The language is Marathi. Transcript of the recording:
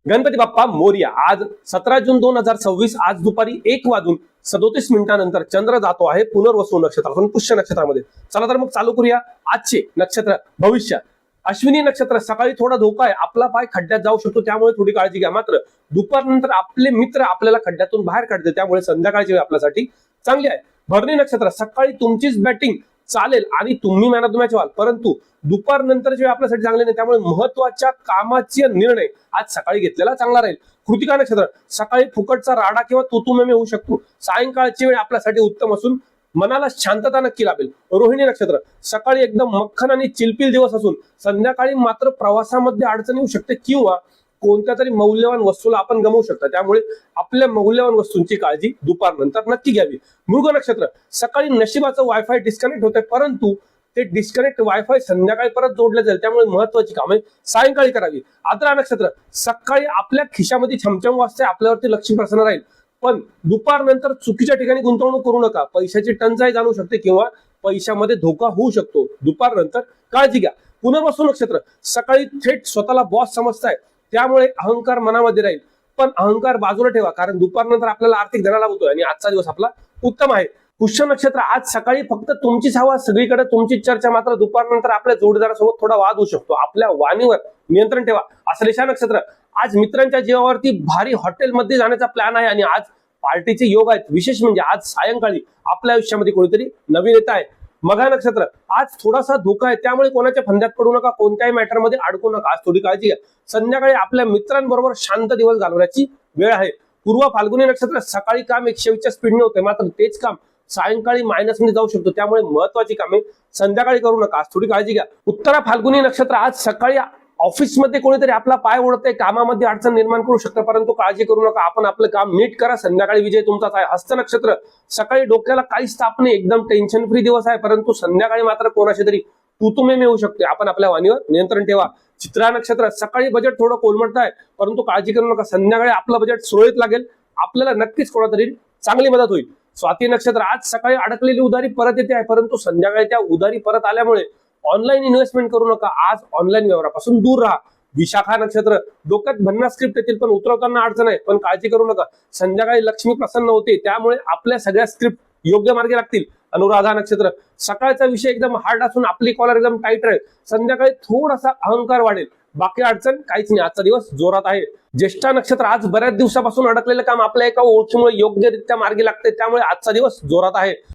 गणपती बाप्पा मोरया। आज 17 जून 2026 आज दुपारी 1:37 चंद्र जातो आहे पुनर्वसू नक्षत्रातून पुष्य नक्षत्रामध्ये। चला तर मग चालू करूया आजचे नक्षत्र भविष्य। अश्विनी नक्षत्र सकाळी थोडा धोका आहे, आपला पाय खड्ड्यात जाऊ शकतो, त्यामुळे थोडी काळजी घ्या। मात्र दुपारनंतर आपले मित्र आपल्याला खड्ड्यातून बाहेर काढते, त्यामुळे संध्याकाळची वेळ आपल्यासाठी चांगली आहे। भरणी नक्षत्र सकाळी तुमचीच बॅटिंग चालेल आणि तुम्ही मॅन ऑफ द मॅच व्हाल, परंतु दुपार नंतरची वेळ आपल्यासाठी चांगली नाही, त्यामुळे महत्वाच्या कामाचे निर्णय आज सकाळी घेतलेला चांगला राहील। कृतिका नक्षत्र सकाळी फुकटचा राडा किंवा तुतुमेमे होऊ शकतो, सायंकाळची वेळ आपल्यासाठी उत्तम असून मनाला शांतता नक्की लाभेल। रोहिणी नक्षत्र सकाळी एकदम मक्खन आणि चिलपिल दिवस असून संध्याकाळी मात्र प्रवासामध्ये अडचण येऊ शकते किंवा कोणत्या तरी मौल्यवान वस्तूला आपण गमावू शकता, त्यामुळे आपल्या मौल्यवान वस्तूंची काळजी दुपार नंतर नक्की घ्यावी। मृग नक्षत्र सकाळी नशिबाचं वायफाय डिस्कनेक्ट होते, परंतु ते डिस्कनेक्ट वायफाय संध्याकाळी परत जोडले जाईल, त्यामुळे महत्वाची कामे सायंकाळी करावी। आद्रा नक्षत्र सकाळी आपल्या खिशामध्ये छमछम वाजते, आपल्यावरती लक्ष्मी प्रसन्न राहील, पण दुपार नंतर चुकीच्या ठिकाणी गुंतवणूक करू नका, पैशाची टंचाई जाणू शकते किंवा पैशामध्ये धोका होऊ शकतो, दुपार नंतर काळजी घ्या। पुनर्वसू नक्षत्र सकाळी थेट स्वतःला बॉस समजताय, त्यामुळे अहंकार मनामध्ये राहील, पण अहंकार बाजूला ठेवा, कारण दुपारनंतर आपल्याला आर्थिक धनालाभ होतोय आणि आजचा दिवस आपला उत्तम आहे। पुष्य नक्षत्र आज सकाळी फक्त तुमचीच हवा, सगळीकडे तुमचीच चर्चा, मात्र दुपारनंतर आपल्या जोडीदारासोबत थोडा वाद होऊ शकतो, आपल्या वाणीवर नियंत्रण ठेवा। आश्लेषा नक्षत्र आज मित्रांच्या जीवावरती भारी हॉटेलमध्ये जाण्याचा प्लॅन आहे आणि आज पार्टीचे योग आहेत, विशेष म्हणजे आज सायंकाळी आपल्या आयुष्यामध्ये कोणीतरी नवीन येत आहे। मघा नक्षत्र आज थोडासा धोका आहे, त्यामुळे कोणाच्या फंद्यात पडू नका, कोणत्याही मॅटरमध्ये अडकू नका, आज थोडी काळजी घ्या। संध्याकाळी आपल्या मित्रांबरोबर शांत दिवस घालवण्याची वेळ आहे। पूर्व फाल्गुनी नक्षत्र सकाळी काम 120च्या स्पीडने होते, मात्र तेच काम सायंकाळी मायनस मध्ये जाऊ शकतो, त्यामुळे महत्वाची कामे संध्याकाळी करू नका, आज थोडी काळजी घ्या। उत्तरा फाल्गुनी नक्षत्र आज सकाळी ऑफिसमध्ये कोणीतरी आपला पाय ओढतंय, कामामध्ये अडचण निर्माण करू शकतं, परंतु काळजी करू नका, आपण आपलं काम नीट करा, संध्याकाळी विजय तुमचाच आहे। हस्त नक्षत्र सकाळी डोक्याला काहीच ताप नाही, एकदम टेन्शन फ्री दिवस आहे, परंतु संध्याकाळी मात्र कोणाशी तरी तुतुमेमे होऊ शकते, आपण आपल्या वाणीवर नियंत्रण ठेवा। चित्रा नक्षत्र सकाळी बजेट थोडं कोलमडत आहे, परंतु काळजी करू नका, संध्याकाळी आपलं बजेट सुरळीत लागेल, आपल्याला नक्कीच कोणातरी चांगली मदत होईल। स्वाती नक्षत्र आज सकाळी अडकलेली उधारी परत येते आहे, परंतु संध्याकाळी त्या उधारी परत आल्यामुळे ऑनलाईन इन्व्हेस्टमेंट करू नका, आज ऑनलाईन व्यवहारापासून दूर राहा। विशाखा नक्षत्र डोक्यात भन्ना स्क्रिप्ट येतील, पण उतरवताना अडचण आहे, पण काळजी करू नका, संध्याकाळी लक्ष्मी प्रसन्न होते, त्यामुळे आपल्या सगळ्या स्क्रिप्ट योग्य मार्गे लागतील। अनुराधा नक्षत्र सकाळचा विषय एकदम हार्ड असून आपली कॉलर एकदम टाईट राहील, संध्याकाळी थोडासा अहंकार वाढेल, बाकी अडचण काहीच नाही, आजचा दिवस जोरात आहे। ज्येष्ठा नक्षत्र आज बऱ्याच दिवसापासून अडकलेलं काम आपल्या एका ओळखीमुळे योग्यरित्या मार्गी लागते, त्यामुळे आजचा दिवस जोरात आहे।